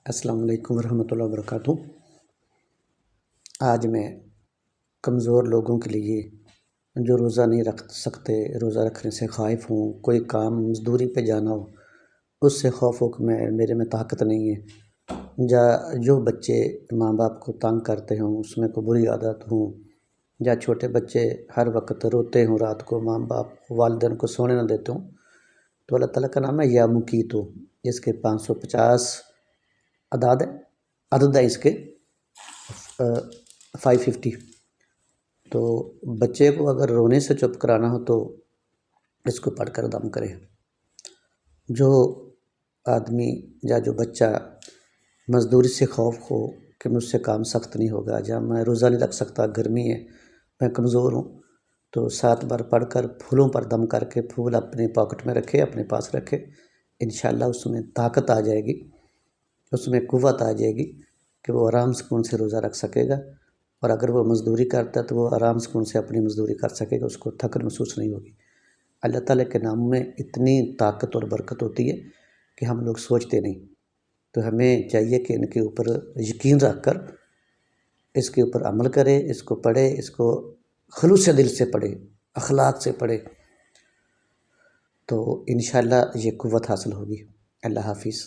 السلام علیکم ورحمۃ اللہ وبرکاتہ۔ آج میں کمزور لوگوں کے لیے جو روزہ نہیں رکھ سکتے، روزہ رکھنے سے خائف ہوں، کوئی کام مزدوری پہ جانا ہو، اس سے خوف ہو کہ میرے میں طاقت نہیں ہے، جو بچے ماں باپ کو تنگ کرتے ہوں، اس میں کوئی بری عادت ہوں، یا چھوٹے بچے ہر وقت روتے ہوں، رات کو ماں باپ والدین کو سونے نہ دیتے ہوں، تو اللہ تعالیٰ کا نام ہے یا مقیتو، جس کے 550 عدد ہے اس کے 550۔ تو بچے کو اگر رونے سے چپ کرانا ہو تو اس کو پڑھ کر دم کرے۔ جو آدمی یا جو بچہ مزدوری سے خوف ہو کہ مجھ سے کام سخت نہیں ہوگا، یا میں روزہ نہیں رکھ سکتا، گرمی ہے، میں کمزور ہوں، تو 7 بار پڑھ کر پھولوں پر دم کر کے پھول اپنے پاکٹ میں رکھے، اپنے پاس رکھے، انشاءاللہ اس میں طاقت آ جائے گی، اس میں قوت آ جائے گی کہ وہ آرام سکون سے روزہ رکھ سکے گا، اور اگر وہ مزدوری کرتا ہے تو وہ آرام سکون سے اپنی مزدوری کر سکے گا، اس کو تھکن محسوس نہیں ہوگی۔ اللہ تعالیٰ کے نام میں اتنی طاقت اور برکت ہوتی ہے کہ ہم لوگ سوچتے نہیں، تو ہمیں چاہیے کہ ان کے اوپر یقین رکھ کر اس کے اوپر عمل کرے، اس کو پڑھے، اس کو خلوص دل سے پڑھے، اخلاق سے پڑھے، تو انشاءاللہ یہ قوت حاصل ہوگی۔ اللہ حافظ۔